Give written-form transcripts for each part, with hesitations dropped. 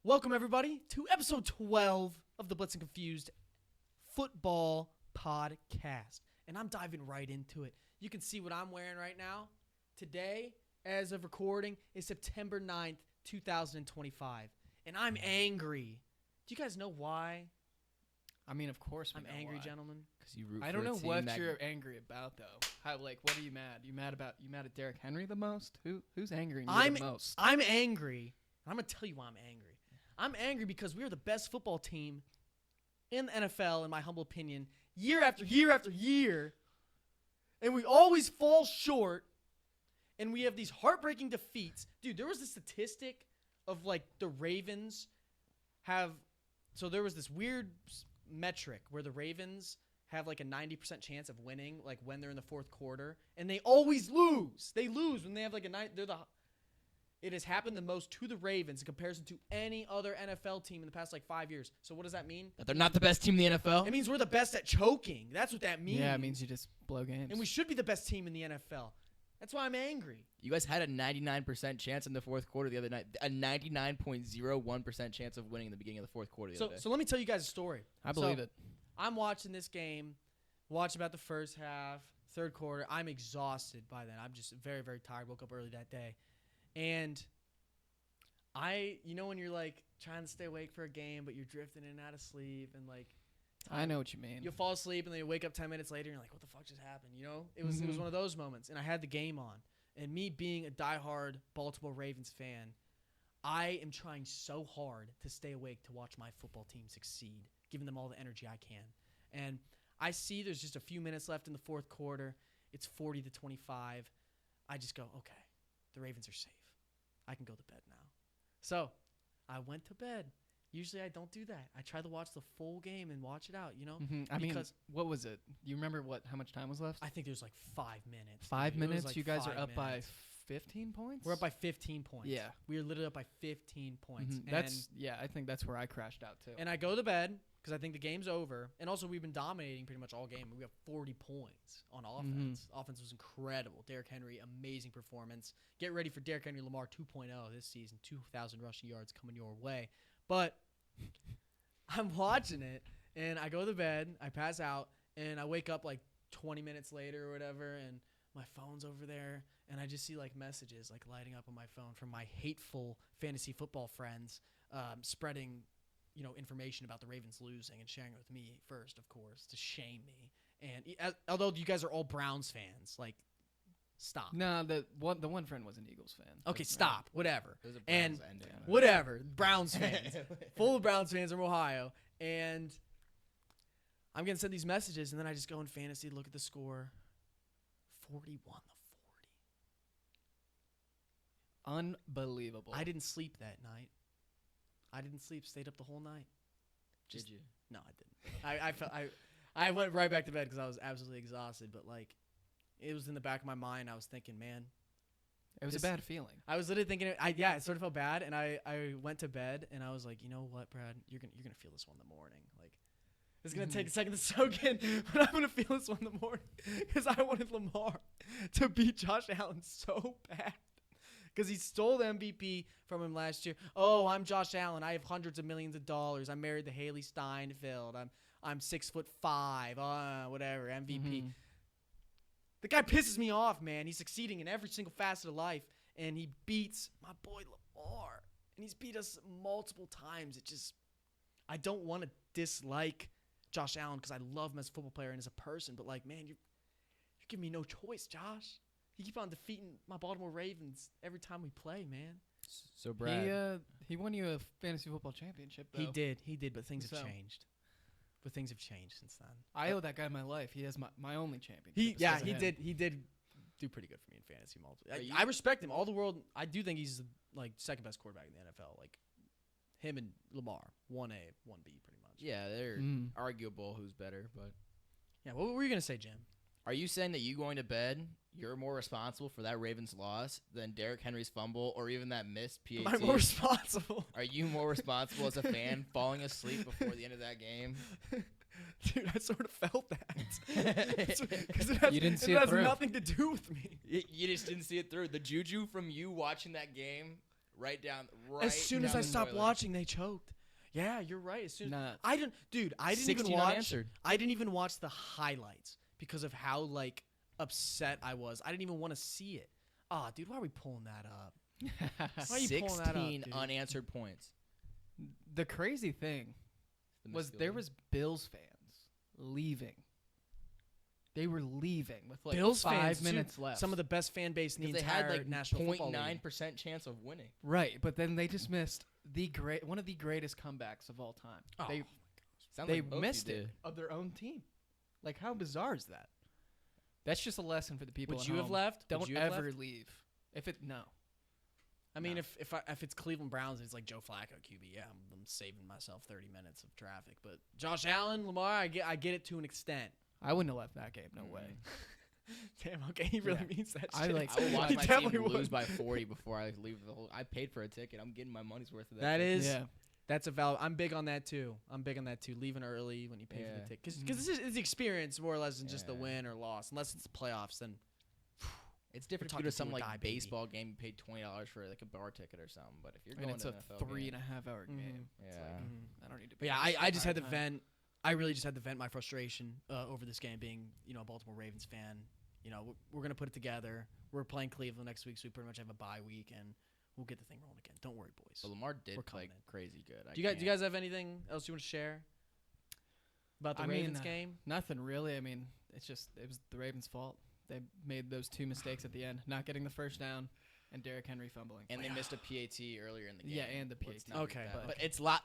Welcome, everybody, to episode 12 of the Blitzed and Confused Football Podcast. And I'm diving right into it. You can see what I'm wearing right now. Today, as of recording, is September 9th, 2025. And I'm angry. Do you guys know why I mean, of course I'm angry, gentlemen? Because you root I for don't a know team what that you're angry about, though. What are you mad? You mad at Derrick Henry the most? Who's angry the most? I'm angry. I'm going to tell you why I'm angry. I'm angry because we are the best football team in the NFL, in my humble opinion, year after year after year. And we always fall short. And we have these heartbreaking defeats. Dude, there was this statistic of, like, the Ravens have – so there was this weird metric where the Ravens have, like, a 90% chance of winning, like, when they're in the fourth quarter. And they always lose. They lose when they have, like, it has happened the most to the Ravens in comparison to any other NFL team in the past, like, 5 years. So what does that mean? That they're not the best team in the NFL? It means we're the best at choking. That's what that means. Yeah, it means you just blow games. And we should be the best team in the NFL. That's why I'm angry. You guys had a 99% chance in the fourth quarter the other night. A 99.01% chance of winning in the beginning of the fourth quarter the other day. So let me tell you guys a story. I believe it. I'm watching this game, watching about the first half, third quarter. I'm exhausted by then. I'm just very, very tired. Woke up early that day. And when you're, like, trying to stay awake for a game, but you're drifting in and out of sleep and, like, I know what you mean. you'll fall asleep and then you wake up 10 minutes later and you're like, what the fuck just happened? You know? It was one of those moments. And I had the game on. And me being a diehard Baltimore Ravens fan, I am trying so hard to stay awake to watch my football team succeed, giving them all the energy I can. And I see there's just a few minutes left in the fourth quarter. It's 40-25. I just go, okay, the Ravens are safe. I can go to bed now. So I went to bed. Usually I don't do that. I try to watch the full game and watch it out, you know? I mean, what was it? You remember how much time was left? I think there's like 5 minutes. 5 minutes? Like you guys are 5 up by minutes. 15 points? We're up by 15 points. Yeah. We are literally up by 15 points. I think that's where I crashed out too. And I go to bed because I think the game's over. And also we've been dominating pretty much all game. We have 40 points on offense. Offense was incredible. Derrick Henry, amazing performance. Get ready for Derrick Henry Lamar 2.0 this season. 2,000 rushing yards coming your way. But I'm watching it, and I go to bed, I pass out, and I wake up like 20 minutes later or whatever, and my phone's over there, and I just see like messages like lighting up on my phone from my hateful fantasy football friends spreading, information about the Ravens losing and sharing it with me first, of course, to shame me. And although you guys are all Browns fans, like, stop. No, the one friend was an Eagles fan. Okay, stop. Whatever. It was a And Browns ending. whatever. Browns fans. Full of Browns fans from Ohio. And I'm going to send these messages, and then I just go in fantasy, look at the score. 41-40. Unbelievable. I didn't sleep that night. Stayed up the whole night. Did you? No, I didn't. I went right back to bed because I was absolutely exhausted. But, like, it was in the back of my mind. I was thinking, man. It was a bad feeling. I was literally thinking, it sort of felt bad. And I went to bed, and I was like, you know what, Brad? You're gonna feel this one in the morning. Like, it's going to take a second to soak in, but I'm going to feel this one in the morning because I wanted Lamar to beat Josh Allen so bad because he stole the MVP from him last year. Oh, I'm Josh Allen. I have hundreds of millions of dollars. I'm married to Haley Steinfeld. I'm 6'5", whatever, MVP. The guy pisses me off, man. He's succeeding in every single facet of life, and he beats my boy Lamar. And he's beat us multiple times. I don't want to dislike Josh Allen because I love him as a football player and as a person, but, like, man, you're giving me no choice, Josh. You keep on defeating my Baltimore Ravens every time we play, man. So, Brad. He won you a fantasy football championship, though. He did, but things have changed. But things have changed since then. I owe that guy my life. He has my only championship. He did do pretty good for me in fantasy multiple. I respect him. All the world. I do think he's like second best quarterback in the NFL. Like him and Lamar, 1A, 1B, pretty much. Yeah, they're arguable who's better, but yeah. What were you gonna say, Jim? Are you saying that you going to bed, you're more responsible for that Ravens loss than Derrick Henry's fumble or even that missed PAT? Am I more responsible? Are you more responsible as a fan falling asleep before the end of that game? Dude, I sort of felt that. Because it has nothing to do with me. You just didn't see it through. The juju from you watching that game right down. As soon as down I the stopped toilet. watching, they choked. Yeah, you're right. As soon Nah. I didn't even 16 watch. unanswered. I didn't even watch the highlights because of how like upset I was. I didn't even want to see it. Ah, dude, why are we pulling that up? Why are you pulling that up, 16 dude? unanswered points. The crazy thing The was missed there field was Bills fans leaving. They were leaving with like Bills 5 fans, too. minutes left. Some of the best fan base in the because they entire had like National Football League. 0.9% chance of winning. right, but then they just missed one of the greatest comebacks of all time. Oh, They Sounds they like both you missed it did. of their own team. Like how bizarre is that? That's just a lesson for the people. Would at you have home. left? Would Don't you have ever left? leave. If it no. I mean, No. if it's Cleveland Browns and it's like Joe Flacco QB, yeah, I'm saving myself 30 minutes of traffic. But Josh Allen, Lamar, I get it to an extent. I wouldn't have left that game. No way. Damn, okay, he really Yeah. means that I shit. like- I would watch He my definitely team lose would. by 40 before I leave the whole. I paid for a ticket. I'm getting my money's worth of that. That ticket. is, Yeah. that's a valid. I'm big on that too. Leaving early when you pay for Yeah. the ticket, because Mhm. it's the experience more or less than just the Yeah. win or loss. Unless it's the playoffs, then It's different if you talking go to do some or like die, baby. baseball game. You paid $20 for like a bar ticket or something. But if you're And going it's to a an NFL 3.5 hour Mhm. game. yeah. It's like, I don't need to. But yeah, pay this I just had to entire time. vent. I really just had to vent my frustration over this game, being a Baltimore Ravens fan. We're gonna put it together. We're playing Cleveland next week, so we pretty much have a bye week, and we'll get the thing rolling again. Don't worry, boys. But Lamar did We're play coming in. crazy good. Do you guys have anything else you want to share about the I mean, Ravens game? Nothing really. I mean, it was the Ravens' fault. They made those 2 mistakes at the end, not getting the first down, and Derrick Henry fumbling. And they missed a PAT earlier in the game. Yeah, and the Let's PAT. not Okay, forget that. but-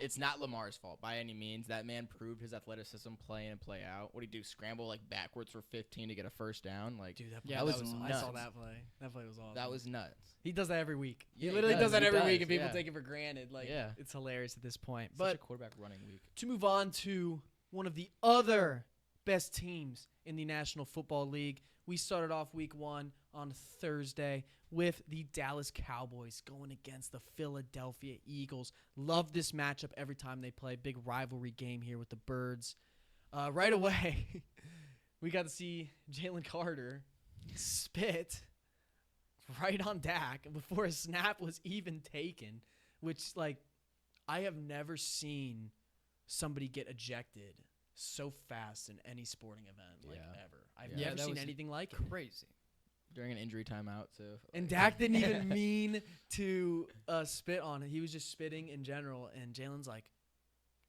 it's not Lamar's fault by any means. That man proved his athleticism play in and play out. What did he do? Scramble like backwards for 15 to get a first down? Like Dude, Yeah, that was awesome. I nuts. saw that play. That play was awesome. that was nuts. He does that every week. Yeah, he literally does that He every does, week, and people yeah. take it for granted. Like, Yeah. it's hilarious at this point. Such But a quarterback running week. to move on to one of the other best teams in the National Football League, we started off week 1 on Thursday with the Dallas Cowboys going against the Philadelphia Eagles. Love this matchup every time they play. Big rivalry game here with the Birds. Right away, we got to see Jalen Carter spit right on Dak before a snap was even taken, which, like, I have never seen somebody get ejected so fast in any sporting event, like, Yeah. ever. I've Yeah. never that seen was anything like it. Crazy. During an injury timeout, too. And Dak didn't even mean to spit on it. He was just spitting in general, and Jalen's like,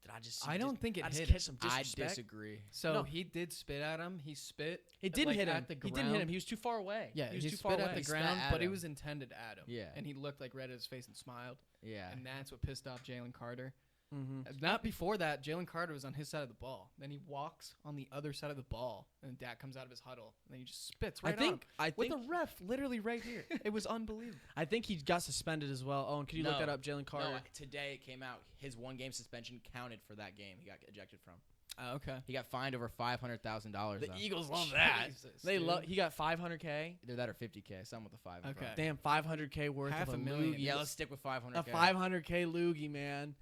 did I just I don't think it I just hit catch him. some I disrespect? disagree. So No. he did spit at him. He spit. It didn't like, hit him. at the He didn't hit him. ground. He was too far away. Yeah, he was he too spit far at away. the He spat ground, at but it him. was intended at him. Yeah. And he looked like red at his face and smiled. Yeah. And that's what pissed off Jalen Carter. Mm-hmm. Not before that, Jalen Carter was on his side of the ball. Then he walks on the other side of the ball, and Dak comes out of his huddle, and then he just spits right on him. With the ref literally right here. It was unbelievable. I think he got suspended as well. Owen, could you look No. that up, Jalen Carter? No, today it came out. His 1-game suspension counted for that game. He got ejected from. Oh, okay. He got fined over $500,000. The Eagles love that. Jesus, They dude. love. He got $500K. Either that or $50K. Something with a 5. in Okay. front. Damn, $500K worth Half of a a million. loogie. Yeah, let's stick with 500K. A $500K loogie, man.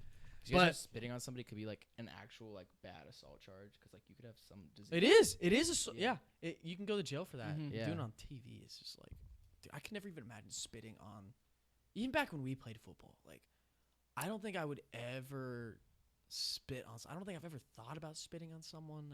Do you guys know but- spitting on somebody could be like an actual like bad assault charge because like you could have some disease. It is. It is. Yeah. You can go to jail for that. Mhm. Yeah. Doing it on TV is just like, dude, I can never even imagine spitting on. Even back when we played football, like, I don't think I would ever spit on. I don't think I've ever thought about spitting on someone.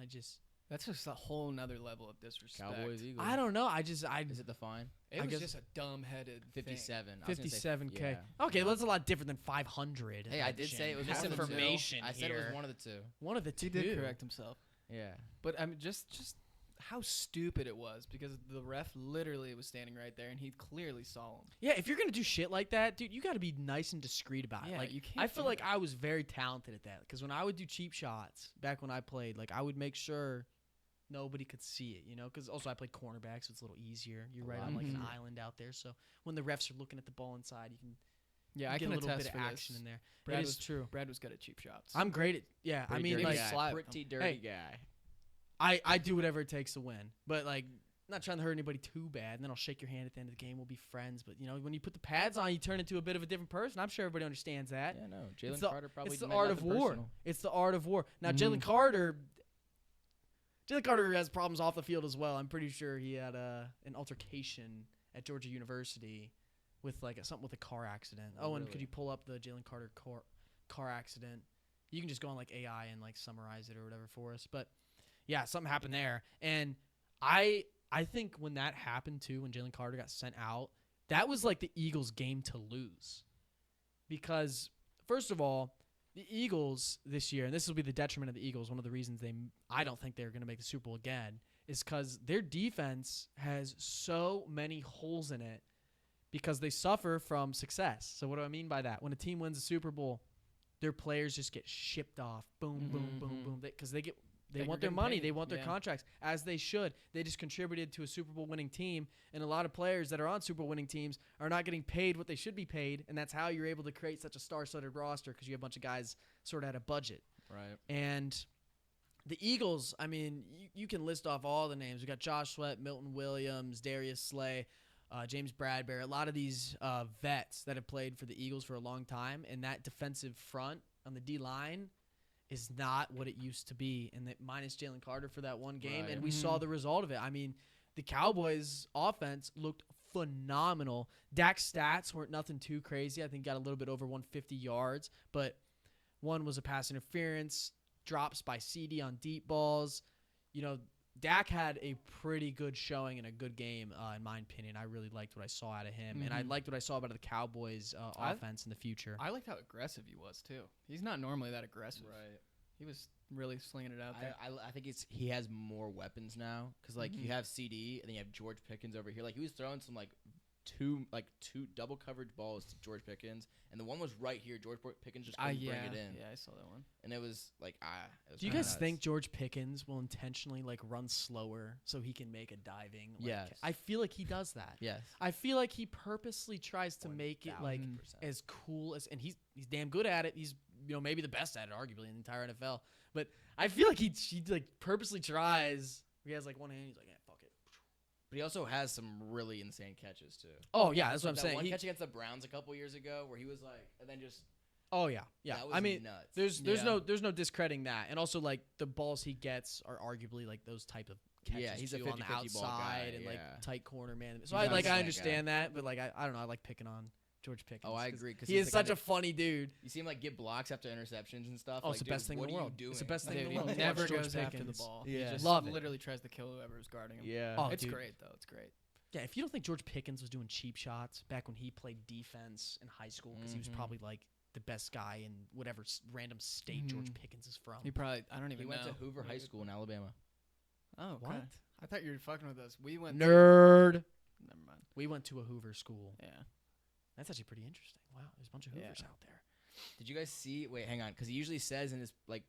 That's just a whole nother level of disrespect. Cowboys, Eagles. I don't know. I Is it the fine? It I was guess- just a dumb-headed 57. I was gonna say 57K. yeah. Okay, that's a lot different than 500. Hey, I did say it was Half one of the two. misinformation I said it was here. one of the two. One of the two. He did correct himself. Yeah. But I mean, just how stupid it was because the ref literally was standing right there and he clearly saw him. Yeah, if you're gonna do shit like that, dude, you got to be nice and discreet about it. Yeah, Like, you can't I feel do like that. I was very talented at that because when I would do cheap shots back when I played, like I would make sure nobody could see it, you know. Because also I played cornerback, so it's a little easier. You're right on like an Mhm. island out there, so when the refs are looking at the ball inside, you can Yeah, I get can a little attest bit of for action this. in there. Brad It is was true. Brad was good at cheap shots. I'm great at I Pretty mean, dirty like Maybe guy. slap Pretty him. dirty Hey. guy. I do whatever it takes to win, but like. Not trying to hurt anybody too bad, and then I'll shake your hand at the end of the game. We'll be friends, but you know when you put the pads on, you turn into a bit of a different person. I'm sure everybody understands that. Yeah, no. It's Jalen the- Carter probably It's the meant art of nothing war. personal. It's the art of war. Now Mhm. Jalen Carter has problems off the field as well. I'm pretty sure he had an altercation at Georgia University with like something with a car accident. Oh, And really? could you pull up the Jalen Carter car accident? You can just go on like AI and like summarize it or whatever for us. But yeah, something happened there. And I think when that happened too, when Jalen Carter got sent out, that was like the Eagles' game to lose. Because first of all, the Eagles this year, and this will be the detriment of the Eagles, one of the reasons I don't think they're going to make the Super Bowl again, is because their defense has so many holes in it because they suffer from success. So what do I mean by that? When a team wins a Super Bowl, their players just get shipped off. Boom, boom, boom, boom. Because they want their money. They want their contracts, as they should. They just contributed to a Super Bowl winning team, and a lot of players that are on Super Bowl winning teams are not getting paid what they should be paid, and that's how you're able to create such a star-studded roster because you have a bunch of guys sort of at a budget. Right. And the Eagles, I mean, you can list off all the names. We got Josh Sweat, Milton Williams, Darius Slay, James Bradbury, a lot of these vets that have played for the Eagles for a long time, and that defensive front on the D-line is not what it used to be, and that minus Jalen Carter for that one game, Right. and we saw the result of it. I mean, the Cowboys' offense looked phenomenal. Dak's stats weren't nothing too crazy. I think he got a little bit over 150 yards, but one was a pass interference, drops by CD on deep balls. You know, Dak had a pretty good showing and a good game, in my opinion. I really liked what I saw out of him, and I liked what I saw about the Cowboys' offense in the future. I liked how aggressive he was, too. He's not normally that aggressive. Right. He was really slinging it out there. I think he has more weapons now because like you have CD and then you have George Pickens over here. Like he was throwing some two double coverage balls to George Pickens, and the one was right here. George Pickens just couldn't bring it in. Yeah, I saw that one. And it was like Do you guys think George Pickens will intentionally like run slower so he can make a diving? Yes. I feel like he does that. Yes. I feel like he purposely tries to make it like 1000%. as cool as, and he's damn good at it. He's maybe the best at it, arguably in the entire NFL. But I feel like he like purposely tries. He has like one hand. He's like, yeah, fuck it. But he also has some really insane catches too. Oh yeah, that's what I'm that saying. One catch against the Browns a couple years ago where he was like, and then just. Oh yeah. That was I mean, nuts. there's no discrediting that, and also like the balls he gets are arguably like those type of catches. Yeah, he's a too, on the 50-50 ball outside guy, and like yeah. tight corner man. So He's I not a understand guy. that, but like I don't know. I like picking on George Pickens. Oh, I agree. He is such a funny dude. You see him like get blocks after interceptions and stuff. Oh, like, it's the dude, best thing in what the are you world. doing? It's the best thing in the He world. to never watch George goes after the Pickens. ball. Yeah. He just Love it. literally tries to kill whoever's guarding him. Yeah. Oh, It's dude. great, though. It's great. Yeah, if you don't think George Pickens was doing cheap shots back when he played defense in high school, because he was probably like the best guy in whatever random state George Pickens is from. He probably, I don't even He know. went to Hoover High School in Alabama. Oh, What? okay. I thought you were fucking with us. We went Nerd. Never mind. We went to a Hoover school. Yeah. That's actually pretty interesting. Wow, there's a bunch of Hoovers out there. Did you guys see? Wait, hang on, because he usually says in his like,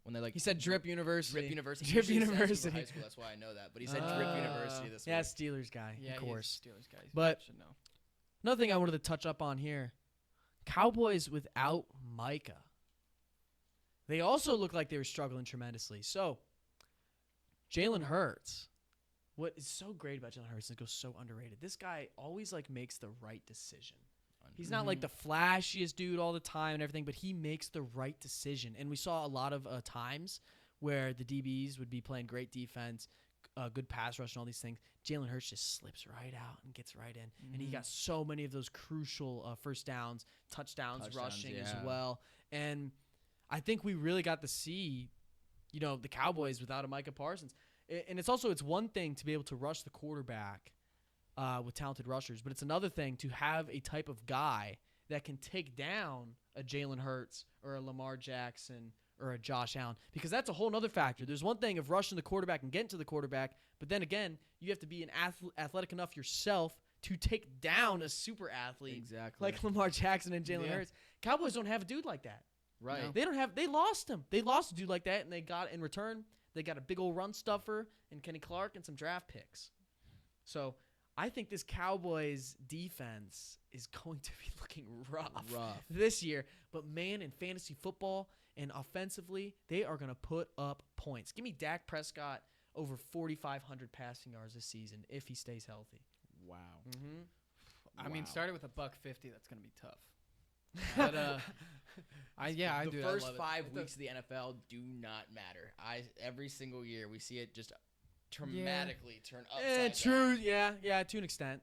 when they like. He said Drip University. Drip University. Drip He usually says Hoover University. High School. That's why I know that. But he said Drip University this Yeah, week. Steelers guy, Yeah, of course. Steelers guy. But- should know. Another thing I wanted to touch up on here. Cowboys without Micah. They also look like they were struggling tremendously. So, Jalen Hurts. What is so great about Jalen Hurts is it goes so underrated. This guy always like makes the right decision. He's not like the flashiest dude all the time and everything, but he makes the right decision. And we saw a lot of times where the DBs would be playing great defense, good pass rush and all these things. Jalen Hurts just slips right out and gets right in. And he got so many of those crucial first downs, touchdowns rushing as well. And I think we really got to see, the Cowboys without a Micah Parsons. And it's one thing to be able to rush the quarterback with talented rushers, but it's another thing to have a type of guy that can take down a Jalen Hurts or a Lamar Jackson or a Josh Allen, because that's a whole other factor. There's one thing of rushing the quarterback and getting to the quarterback, but then again, you have to be an athletic enough yourself to take down a super athlete Exactly. like Lamar Jackson and Jalen Hurts. Cowboys don't have a dude like that. Right. No. They lost him. They lost a dude like that, and they got in return. They got a big old run stuffer and Kenny Clark and some draft picks. So I think this Cowboys defense is going to be looking rough this year. But man, in fantasy football and offensively, they are going to put up points. Give me Dak Prescott over 4,500 passing yards this season if he stays healthy. Wow. Mm-hmm. I mean, started with $150. That's gonna be tough. But The first I love 5 it. weeks of the NFL do not matter. Every single year we see it just dramatically turn upside True. down. Yeah. To an extent.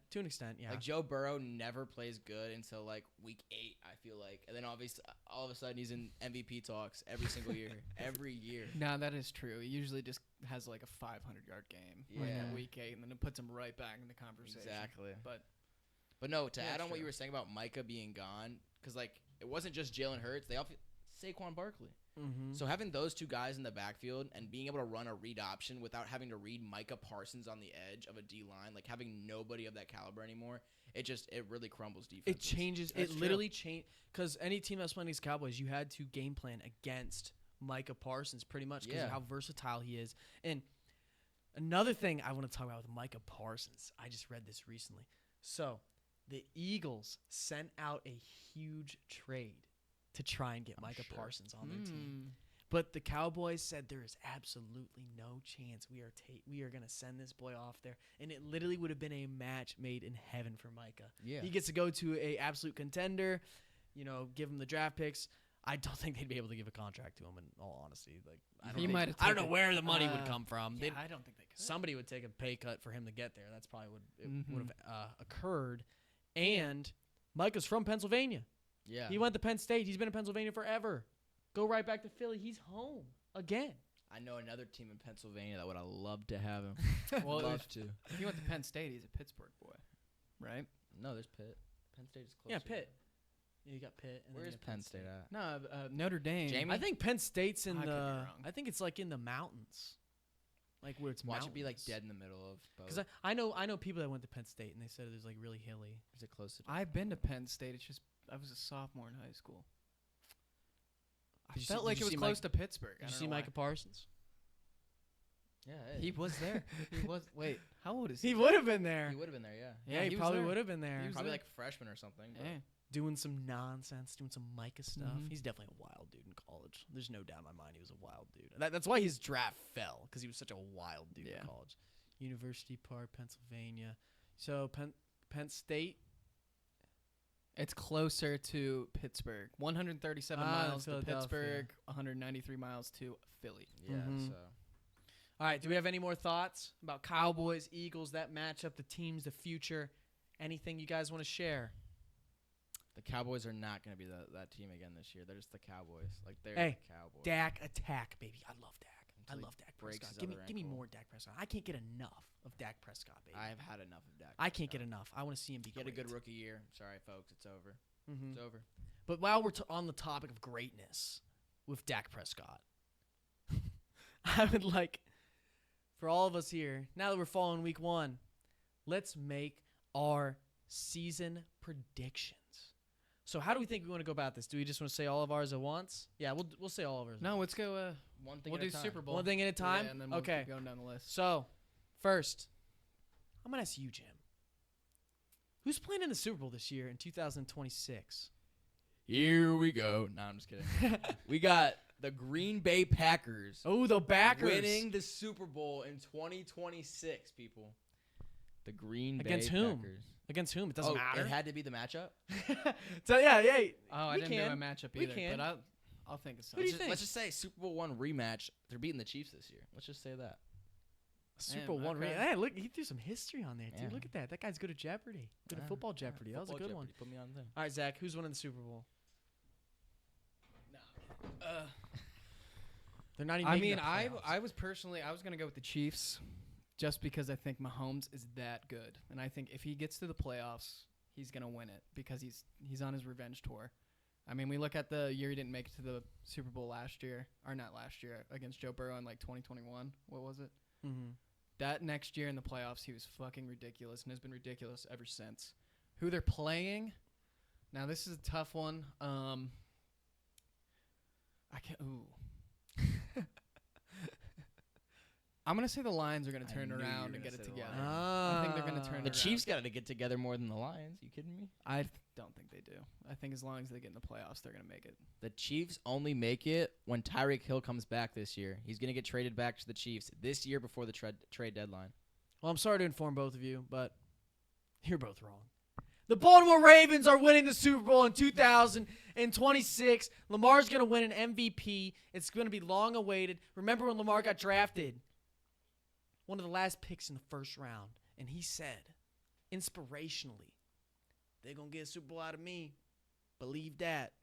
Yeah. Like Joe Burrow never plays good until like week 8, I feel like, and then obviously all of a sudden he's in MVP talks every single year, every year. No, that is true. He usually just has like a 500-yard game like Yeah. in week 8, and then it puts him right back in the conversation. Exactly. But no, to add on true. what you were saying about Micah being gone, because like it wasn't just Jalen Hurts. They all Saquon Barkley. Mm-hmm. So having those two guys in the backfield and being able to run a read option without having to read Micah Parsons on the edge of a D line, like having nobody of that caliber anymore, it really crumbles defense. It changes. That's It literally changed because any team that's playing these Cowboys, you had to game plan against Micah Parsons pretty much because of how versatile he is. And another thing I want to talk about with Micah Parsons, I just read this recently. So the Eagles sent out a huge trade to try and get Micah Parsons on their team. But the Cowboys said there is absolutely no chance we are going to send this boy off there. And it literally would have been a match made in heaven for Micah. Yeah. He gets to go to a absolute contender, give him the draft picks. I don't think they'd be able to give a contract to him in all honesty. Like I don't know where the money would come from. Yeah, I don't think they could. Somebody would take a pay cut for him to get there. That's probably what would have occurred. And Micah's from Pennsylvania. Yeah. He went to Penn State. He's been in Pennsylvania forever. Go right back to Philly. He's home again. I know another team in Pennsylvania that would have loved to have him. Well, love to. If he went to Penn State, he's a Pittsburgh boy, right? No, there's Pitt. Penn State is closer. Yeah, Pitt. Yeah, you got Pitt. And Where then is you got Penn State at? No, Notre Dame. Jamie? I think Penn State's in I could be the. wrong. I think it's like in the mountains, like where it's Watch mountains. it be like dead in the middle of both. Because I know people that went to Penn State and they said it was like really hilly. Is it close to? I've been to Penn State. It's just I was a sophomore in high school. I Did you felt see- like did it you was see close to Pittsburgh. Did you see Micah Parsons? Yeah, He was there. He was. Wait, how old is he? He would have been there. he would have been there. Yeah, Yeah, he he was probably there. would have been there. He was probably there. like a freshman or something. but- Yeah. Doing some nonsense, doing some Micah stuff. Mhm. He's definitely a wild dude in college. There's no doubt in my mind he was a wild dude. That's why his draft fell, because he was such a wild dude Yeah. in college. University Park, Pennsylvania. So Penn State. It's closer to Pittsburgh. 137 miles to Philadelphia. Pittsburgh, 193 miles to Philly. Yeah. Mhm. So All right, do we have any more thoughts about Cowboys, Eagles, that matchup, the teams, the future? Anything you guys want to share? the Cowboys are not going to be that team again this year. They're just the Cowboys. Like they're Hey, the Cowboys. Dak attack, baby. I love Dak. I Until he love Dak breaks Prescott. his Give other me ankle. more Dak Prescott. I can't get enough of Dak Prescott, baby. I have had enough of Dak. I can't get Prescott. enough. I want to see him be He had a great. good rookie year. Sorry, folks, it's over. Mhm. It's over. But while we're on the topic of greatness with Dak Prescott, I would like for all of us here, now that we're following week 1, let's make our season predictions. So how do we think we want to go about this? Do we just want to say all of ours at once? Yeah, we'll say all of ours. No, let's go. One thing We'll at do a time. Super Bowl. One thing at a time? Yeah, and then we'll Okay. keep going down the list. So, first, I'm going to ask you, Jim. Who's playing in the Super Bowl this year in 2026? Here we go. No, I'm just kidding. We got the Green Bay Packers Oh, the backers. winning the Super Bowl in 2026, people. The Green Against Bay whom? Packers. Against whom? It doesn't matter. It had to be the matchup? So, yeah. Oh, I we didn't do a can. matchup We either, can. but I'll think of Who do something. you think? Let's just say Super Bowl 1 rematch. They're beating the Chiefs this year. Let's just say that. Super Damn, Bowl okay. Hey, look, he threw some history on there, dude. Yeah. Look at that. That guy's good at Jeopardy. Good at football Jeopardy. That was a Football good one. Jeopardy. Put me on there. All right, Zach, who's winning the Super Bowl? They're not even I making mean, the I playoffs. was gonna go with the Chiefs, just because I think Mahomes is that good, and I think if he gets to the playoffs, he's gonna win it because he's on his revenge tour. I mean, we look at the year he didn't make it to the Super Bowl last year, or not last year, against Joe Burrow in like 2021. What was it? Mm-hmm. That next year in the playoffs, he was fucking ridiculous and has been ridiculous ever since. Who they're playing? Now this is a tough one. I can't. Ooh. I'm gonna say the Lions are gonna I turn knew you were around and gonna get it say the together. Lions. I think they're gonna turn The it Chiefs got to get together more than the Lions. You kidding me? I don't think they do. I think as long as they get in the playoffs, they're gonna make it. The Chiefs only make it when Tyreek Hill comes back this year. He's going to get traded back to the Chiefs this year before the trade deadline. Well, I'm sorry to inform both of you, but you're both wrong. The Baltimore Ravens are winning the Super Bowl in 2026. Lamar's going to win an MVP. It's going to be long awaited. Remember when Lamar got drafted? one of the last picks in the first round, and he said, inspirationally, they're going to get a Super Bowl out of me. Believe that.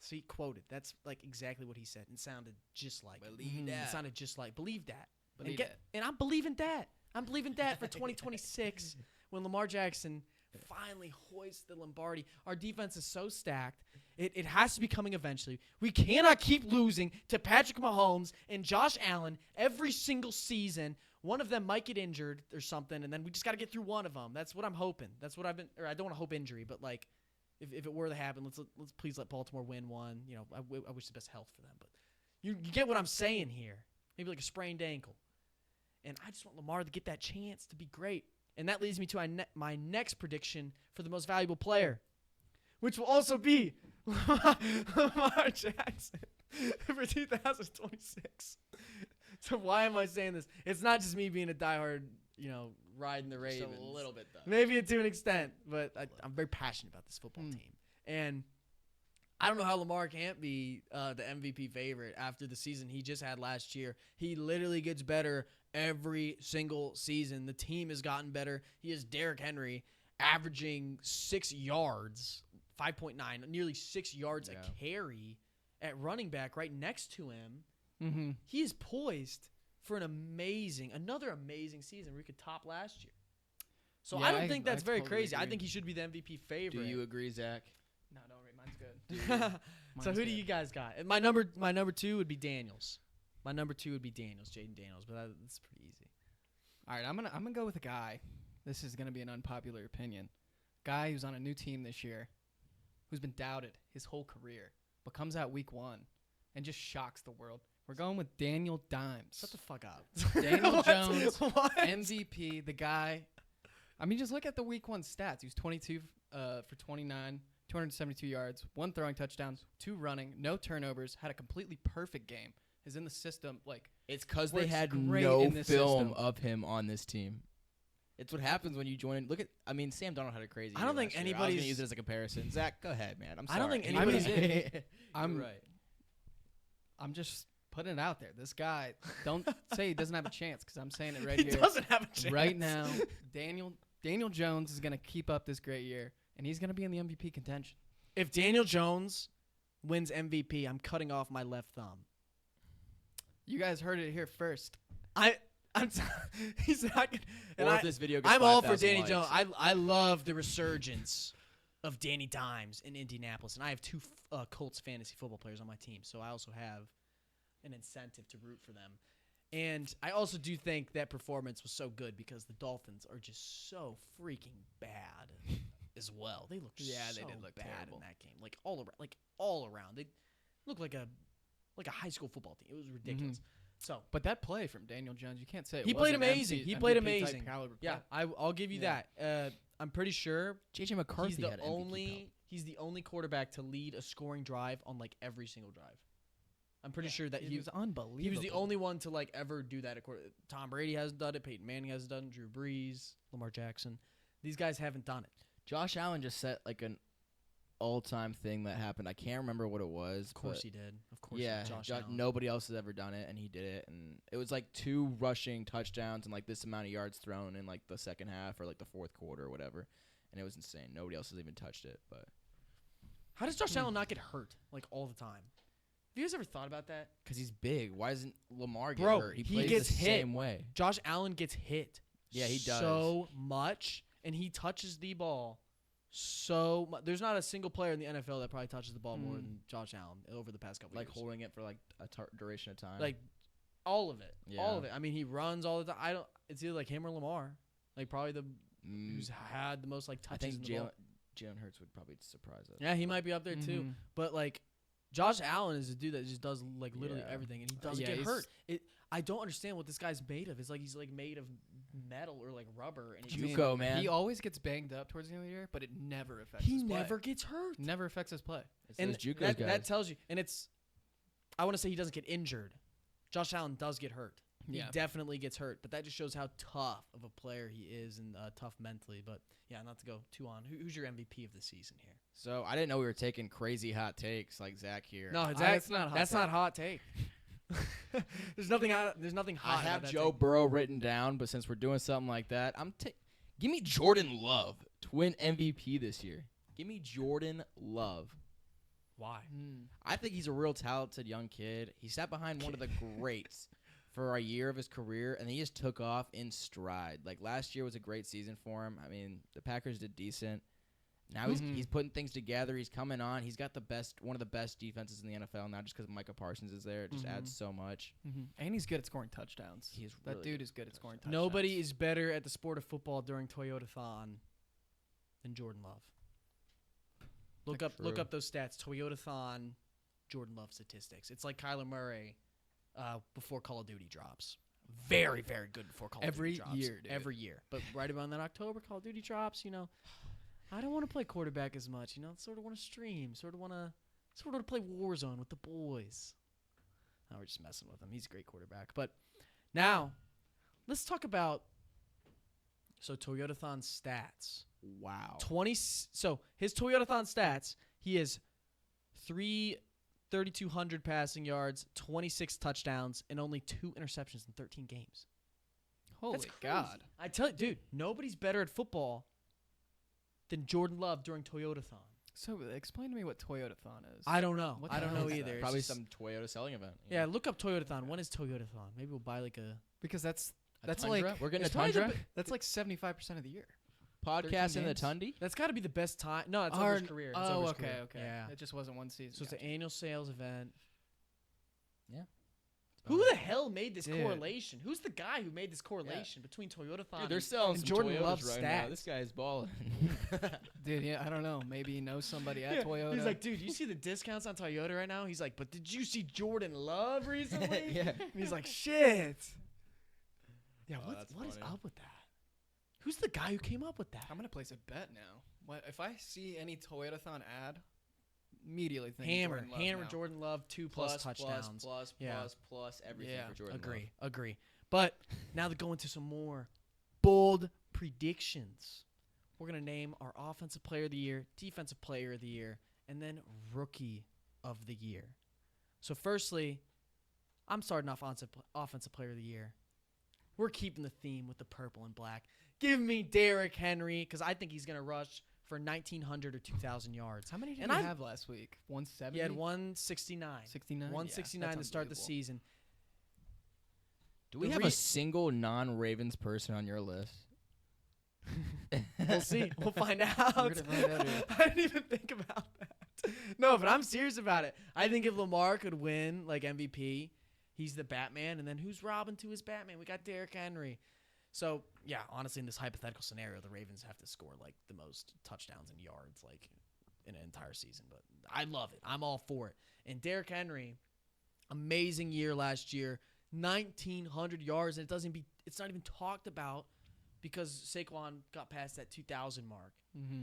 So he quoted. That's like exactly what he said. It sounded just like Believe that. It sounded just like, believe that. Believe and, that. and I'm believing that. I'm believing that for 2026 when Lamar Jackson finally hoists the Lombardi. Our defense is so stacked. It has to be coming eventually. We cannot keep losing to Patrick Mahomes and Josh Allen every single season. One of them might get injured or something, and then we just got to get through one of them. That's what I'm hoping. That's what I've been. Or I don't want to hope injury, but like, if it were to happen, let's please let Baltimore win one. You know, I wish the best health for them, but you get what I'm saying here. Maybe like a sprained ankle, and I just want Lamar to get that chance to be great. And that leads me to my next prediction for the most valuable player, which will also be Lamar Jackson for 2026. So why am I saying this? It's not just me being a diehard, riding the Ravens. Just a little bit, though. Maybe to an extent, but I'm very passionate about this football team. And I don't know how Lamar can't be the MVP favorite after the season he just had last year. He literally gets better every single season. The team has gotten better. He has Derrick Henry averaging 6 yards, 5.9, nearly 6 yards a carry at running back right next to him. Mm-hmm. He is poised for another amazing season where he could top last year. So Yeah, I don't think that's very totally crazy. I agree. think he should be the MVP favorite. Do you agree, Zach? No, don't worry. Mine's good. So who do you guys got? And my number 2 would be Daniels. My number 2 would be Daniels, Jaden Daniels, but that's pretty easy. All right, I'm gonna go with a guy. This is gonna be an unpopular opinion. Guy who's on a new team this year, who's been doubted his whole career, but comes out week 1 and just shocks the world. We're going with Daniel Dimes. Shut the fuck up. Daniel What? Jones, What? MVP. The guy. I mean, just look at the week 1 stats. He was 22 for 29, 272 yards, 1 throwing touchdown, 2 running, no turnovers. Had a completely perfect game. Is in the system like. It's because they Works had great no in this film system. of him on this team. It's what happens when you join. Sam Darnold had a crazy. I don't year think last year. I was anybody's- gonna use it as a comparison. Zach, go ahead, man. I'm I sorry. don't think anybody's- I'm right. I'm just putting it out there. This guy, don't say he doesn't have a chance because I'm saying it right He here. doesn't have a chance. Right now, Daniel Jones is going to keep up this great year, and he's going to be in the MVP contention. If Daniel Jones wins MVP, I'm cutting off my left thumb. You guys heard it here first. He's not gonna, and Or if this video gets I'm all for 5,000 Danny likes. Jones. I love the resurgence of Danny Dimes in Indianapolis, and I have 2 Colts fantasy football players on my team, so I also have an incentive to root for them. And I also do think that performance was so good because the Dolphins are just so freaking bad as well. They looked Yeah, so they did look bad terrible. in that game, like all around. They looked like a high school football team. It was ridiculous. So But that play from Daniel Jones, you can't say it he played wasn't amazing. MVP He played type amazing. caliber Yeah, play. I'll give you Yeah. that. I'm pretty sure JJ McCarthy he's the had MVP he's the only quarterback to lead a scoring drive on like every single drive. I'm pretty sure that he was unbelievable. he was the only one to like ever do that. Tom Brady hasn't done it. Peyton Manning hasn't done it. Drew Brees, Lamar Jackson. These guys haven't done it. Josh Allen just set like an all-time thing that happened. I can't remember what it was. Of course but he did. Of course, yeah, Josh Allen. nobody else has ever done it, and he did it. And it was like 2 rushing touchdowns and like this amount of yards thrown in like the second half or like the fourth quarter or whatever. And it was insane. Nobody else has even touched it. But How does Josh Allen not get hurt like all the time? Have you guys ever thought about that? because he's big, why doesn't Lamar get Bro, hurt? he plays gets the hit. same way. Josh Allen gets hit. Yeah, he does. So much, and he touches the ball so much. There's not a single player in the NFL that probably touches the ball more than Josh Allen over the past couple Like years. holding it for like a duration of time. Like all of it. Yeah. All of it. I mean, he runs all the time. It's either like him or Lamar. Like probably the who's had the most like I touches think in the ball. Jalen Hurts would probably surprise us. Yeah, he might be up there too. Mhm. But like Josh Allen is a dude that just does like literally Yeah. everything, and he doesn't Yeah, get he's- hurt. I don't understand what this guy's made of. It's like he's like made of metal or like rubber, and he, JUCO, man. He always gets banged up towards the end of the year, but it never affects he his play. never gets hurt. Never affects his play. It's And those JUCO that guys. tells you, and it's. I want to say he doesn't get injured. Josh Allen does get hurt. Yeah. He definitely gets hurt, but that just shows how tough of a player he is and tough mentally. But yeah, not to go too on. Who's your MVP of the season here? So I didn't know we were taking crazy hot takes like Zach here. No, That's not hot That's take. not hot take. There's nothing hot. There's nothing I hot. about have that Joe take. Burrow written down, but since we're doing something like that, give me Jordan Love to win MVP this year. Give me Jordan Love. Why? I think he's a real talented young kid. He sat behind one of the greats for a year of his career, and he just took off in stride. Like, last year was a great season for him. I mean, the Packers did decent. Now he's putting things together. He's coming on. He's got one of the best defenses in the NFL now just because Micah Parsons is there. It just adds so much. And he's good at scoring touchdowns. That really dude good is good at scoring touchdowns. Nobody is better at the sport of football during Toyotathon than Jordan Love. Look up those stats. Toyotathon, Jordan Love statistics. It's like Kyler Murray before Call of Duty drops. Very, very good before Call of Duty drops. Every year, dude. Every year. But right around that October, Call of Duty drops, I don't want to play quarterback as much, sort of want to stream, sort of want to play Warzone with the boys. No, we're just messing with him. He's a great quarterback. But now, let's talk about Toyotathon stats. Wow. So his Toyotathon stats, he has 3,200 passing yards, 26 touchdowns, and only 2 interceptions in 13 games. Holy That's crazy. God. I tell you, dude, nobody's better at football than Jordan Love during Toyotathon. So explain to me what Toyotathon is. I don't know. What I the don't hell know is either. that? It's Probably just- some Toyota selling event. Yeah, look up Toyotathon. When is Toyotathon? Maybe we'll buy like a Because that's Tundra? like We're getting a it's probably the Tundra? that's like 75% of the year. Podcast 13 in the games? Tundi? That's got to be the best time. No, it's over his career. It's over his okay, career. okay. Yeah. It just wasn't one season. So it's an Gotcha. annual sales event. Yeah. Who the hell made this Dude. correlation? Who's the guy who made this correlation between Toyotathon Dude, they're selling and some Jordan Toyotas Love's right stats? now. This guy's balling. Dude, yeah, I don't know. Maybe he knows somebody at Toyota. He's like, dude, you see the discounts on Toyota right now? He's like, but did you see Jordan Love recently? Yeah. And he's like, shit. Yeah, Oh, that's what is funny. up with that? Who's the guy who came up with that? I'm gonna place a bet now. What if I see any Toyotathon ad? Immediately think Hammer Jordan Love now. Jordan Love 2+ touchdowns. Yeah. plus everything Yeah, for Jordan agree. But now to go into some more bold predictions. We're going to name our offensive player of the year, defensive player of the year, and then rookie of the year. So firstly, I'm starting off offensive player of the year. We're keeping the theme with the purple and black. Give me Derrick Henry because I think he's going to rush for 1,900 or 2,000 yards. How many did And he I- have last week? 170. He had 169. 69. 169 to start the season. Do we The have re- a single non-Ravens person on your list? We'll see. We'll find out. We're gonna find out here. I didn't even think about that. No, but I'm serious about it. I think if Lamar could win like MVP, he's the Batman, and then who's Robin to his Batman? We got Derrick Henry. So yeah, honestly, in this hypothetical scenario, the Ravens have to score like the most touchdowns and yards like in an entire season. But I love it. I'm all for it. And Derrick Henry, amazing year last year, 1,900 yards, and it's not even talked about because Saquon got past that 2,000 mark. Mm-hmm.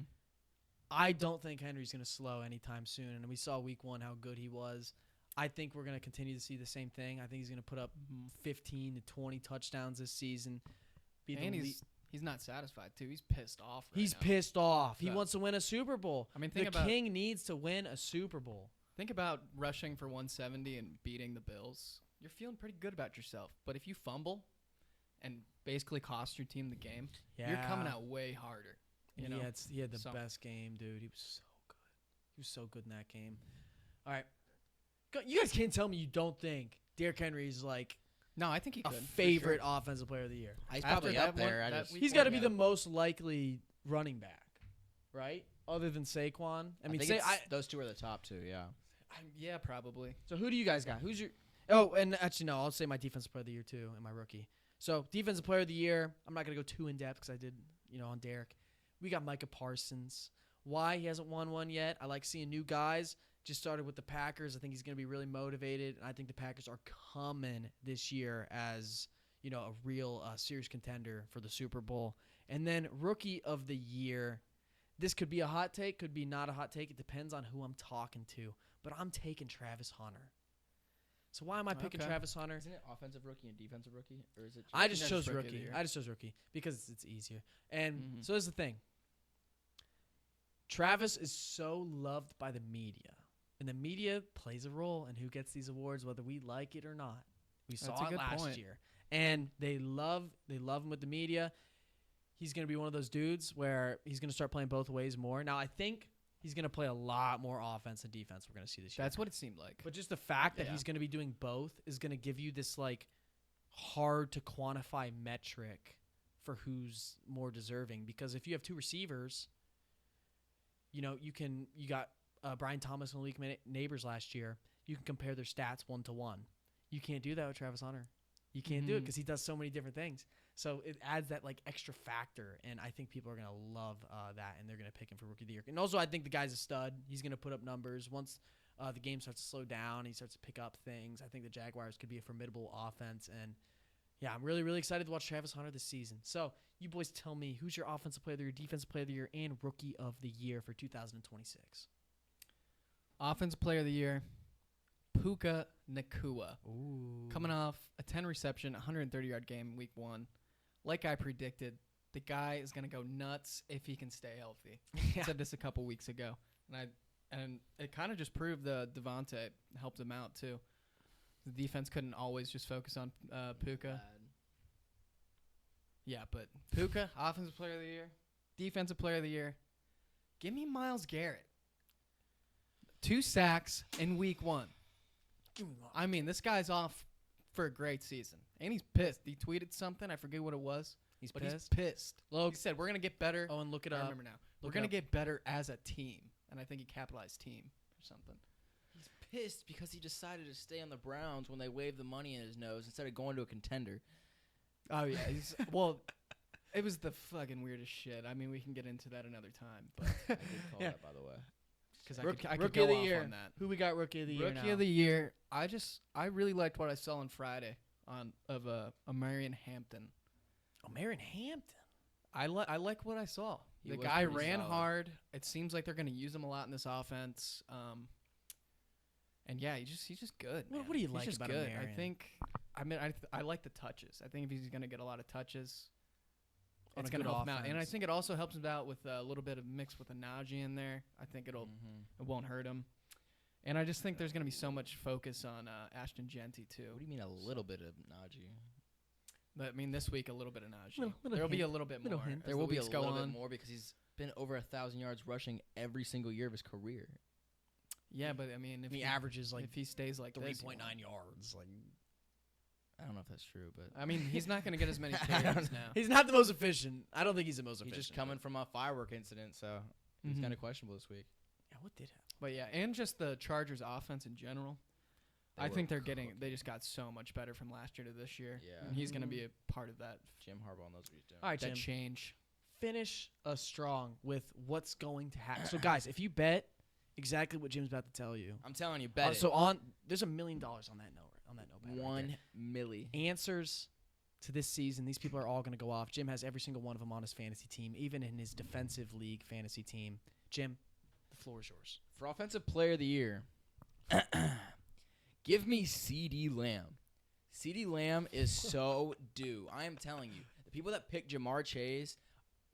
I don't think Henry's going to slow anytime soon, and we saw week 1 how good he was. I think we're going to continue to see the same thing. I think he's going to put up 15 to 20 touchdowns this season. And he's not satisfied too. He's pissed off. He's now. pissed off. He So- wants to win a Super Bowl. I mean, the King needs to win a Super Bowl. Think about rushing for 170 and beating the Bills. You're feeling pretty good about yourself. But if you fumble and basically cost your team the game, you're coming out way harder. You know? He had the So- best game, dude. He was so good. He was so good in that game. All right. You guys can't tell me you don't think Derrick Henry is like No, I think he a could. for favorite sure. offensive player of the year. He's After probably that up there. one- I that just, week He's one, got to be yeah. the most likely running back, right? Other than Saquon. I mean, think those two are the top two. Yeah. Yeah, probably. So who do you guys got? Who's your? Oh, and actually no, I'll say my defensive player of the year too, and my rookie. So defensive player of the year, I'm not gonna go too in depth because I did, on Derek. We got Micah Parsons. Why he hasn't won one yet? I like seeing new guys. Just started with the Packers. I think he's gonna be really motivated, and I think the Packers are coming this year as a real serious contender for the Super Bowl. And then rookie of the year. This could be a hot take, could be not a hot take. It depends on who I'm talking to. But I'm taking Travis Hunter. So why am I picking Okay. Travis Hunter? Isn't it offensive rookie and defensive rookie, or is it? I just that's chose rookie of the rookie. year. I just chose rookie because it's easier. And Mhm. so here's the thing. Travis is so loved by the media. And the media plays a role in who gets these awards, whether we like it or not. We That's saw a it good last point. year. And they love him with the media. He's going to be one of those dudes where he's going to start playing both ways more. Now, I think he's going to play a lot more offense and defense we're going to see this year. That's what it seemed like. But just the fact that Yeah. he's going to be doing both is going to give you this like hard to quantify metric for who's more deserving. Because if you have two receivers, you got Brian Thomas and Malik Neighbors last year. You can compare their stats 1-to-1. You can't do that with Travis Hunter. You can't do it because he does so many different things. So it adds that like extra factor, and I think people are gonna love that, and they're gonna pick him for Rookie of the Year. And also, I think the guy's a stud. He's gonna put up numbers once the game starts to slow down. He starts to pick up things. I think the Jaguars could be a formidable offense, and yeah, I'm really, really excited to watch Travis Hunter this season. So you boys tell me, who's your offensive player of the year, defensive player of the year, and rookie of the year for 2026? Offensive player of the year, Puka Nacua. Ooh. Coming off a 10 reception, 130-yard game week 1. Like I predicted, the guy is going to go nuts if he can stay healthy. I said this a couple weeks ago, and it kind of just proved the Devontae helped him out too. The defense couldn't always just focus on Puka. Yeah, but Puka, offensive player of the year, defensive player of the year. Give me Myles Garrett. 2 sacks in week 1. I mean, this guy's off for a great season. And he's pissed. He tweeted something. I forget what it was. He's But pissed. he's pissed. Logan, He said, we're going to get better. oh, and look it I up. remember now. We're Look going to up. get better as a team. And I think he capitalized team or something. He's pissed because he decided to stay on the Browns when they waved the money in his nose instead of going to a contender. Oh, yeah. Well, it was the fucking weirdest shit. I mean, we can get into that another time. But I did call Yeah. that, by the way. because Rookie, I could rookie go of the off year. on that. Who we got rookie of the year Rookie now? of the year. I really liked what I saw on Friday of Marion Hampton. Oh, Marion Hampton. I like what I saw. He The was guy pretty ran solid. hard. It seems like they're going to use him a lot in this offense. And yeah, he's just good. What man. do you He's like just about good. Marion? I like the touches. I think if he's going to get a lot of touches, On it's a going to good help him out. And I offense. think it also helps him out with a little bit of mix with a Najee in there. I think it won't hurt him. And I just think there's going to be so much focus on Ashton Genty too. What do you mean a little bit of Najee? But I mean, this week a little bit of Najee. Little There'll be a hint. little bit Little more. hint. as There the will be a weeks go little bit on. more because he's been over 1,000 yards rushing every single year of his career. Yeah, but I mean, if He he averages like if he stays like this, 3.9 yards. Like I don't know if that's true, but I mean, he's not going to get as many I don't carries now. he's not the most efficient. I don't think he's the most he's efficient. just coming from a firework incident, so he's Mhm. kind of questionable this week. Yeah, what did happen? But yeah, and just the Chargers offense in general. They I were think they cooking. just got so much better from last year to this year. Yeah. And he's going to be a part of that Jim Harbaugh knows what he's doing. All right, that Jim. change. Finish us strong with what's going to happen. So, guys, if you bet exactly what Jim's about to tell you, I'm telling you, bet it. so there's $1 million on that note. On that note, bet right 1 there. milli. Answers to this season. These people are all going to go off. Jim has every single one of them on his fantasy team, even in his defensive league fantasy team. Jim, the floor is yours. For Offensive Player of the Year, give me C.D. Lamb. C.D. Lamb is so due. I am telling you. The people that pick Jamar Chase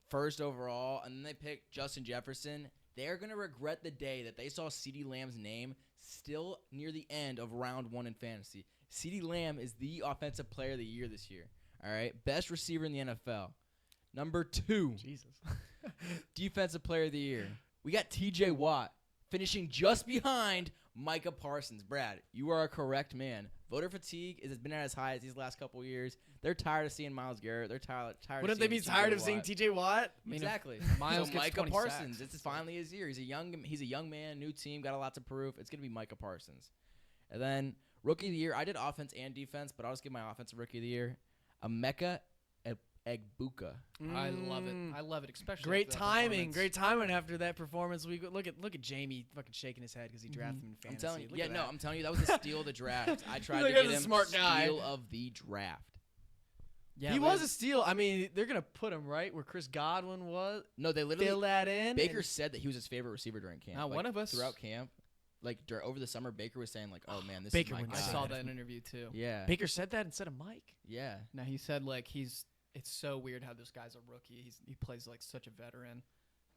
first overall and then they pick Justin Jefferson, they're going to regret the day that they saw C.D. Lamb's name still near the end of round 1 in fantasy. C.D. Lamb is the Offensive Player of the Year this year. All right? Best receiver in the NFL. Number 2. Jesus. Defensive Player of the Year. We got T.J. Watt finishing just behind Micah Parsons. Brad, you are a correct man. Voter fatigue has been at its highest these last couple of years. They're tired of seeing Myles Garrett. They're tired. Wouldn't they be tired of seeing T.J. Watt? I mean, if Exactly. Miles so gets Micah 20 Parsons. sacks, This is it's like- finally his year. He's a young man, new team, got a lot to prove. It's gonna be Micah Parsons. And then Rookie of the Year. I did offense and defense, but I'll just give my offensive Rookie of the Year. Emeka Egbuka. I love it. I love it, especially Great after that timing. performance. Great timing after that performance. We look at Jamie fucking shaking his head because he drafted him in I'm fantasy. telling you. Look Yeah, at no, that. I'm telling you that was the steal of the draft. I tried Look, to that's get a him smart guy. steal of the draft. Yeah, he but was a steal. I mean, they're gonna put him right where Chris Godwin was. No, they Fill literally. that in. Baker and- said that he was his favorite receiver during camp. Now, Like, one of us- throughout camp, like over the summer, Baker was saying like, "Oh man, this Baker is my wouldn't guy." I say saw that. that in an interview too. Yeah, Baker said that instead of Mike. yeah. Now he said like it's so weird how this guy's a rookie. He plays like such a veteran.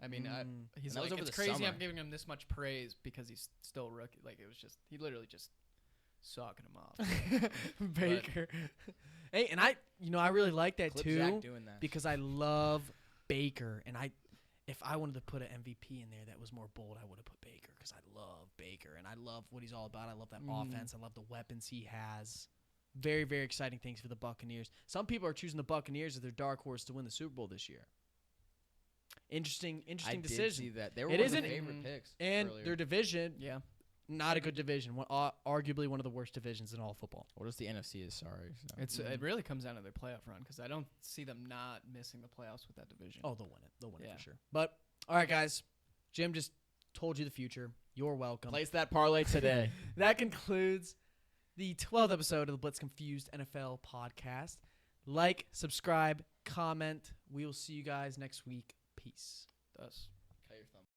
I mean, he's And that was like, over it's the crazy summer. I'm giving him this much praise because he's still a rookie. Like, it was just, he literally just sucking him off. Baker. Hey, and I really like that Clip too Zach doing that. because I love Baker, and if I wanted to put an MVP in there that was more bold, I would have put Baker because I love Baker and I love what he's all about. I love that offense. I love the weapons he has. Very, very exciting things for the Buccaneers. Some people are choosing the Buccaneers as their dark horse to win the Super Bowl this year. Interesting I did decision. see that. They were It one of the isn't- favorite picks. And earlier. their division, Yeah. not a good division. Arguably one of the worst divisions in all football. What else the NFC is? Sorry. So. It really comes down to their playoff run because I don't see them not missing the playoffs with that division. Oh, they'll win it. They'll win it Yeah. for sure. But, all right, guys. Jim just told you the future. You're welcome. Place that parlay today. That concludes the 12th episode of the Blitz Confused NFL podcast. Like, subscribe, comment. We will see you guys next week. Peace. Thus.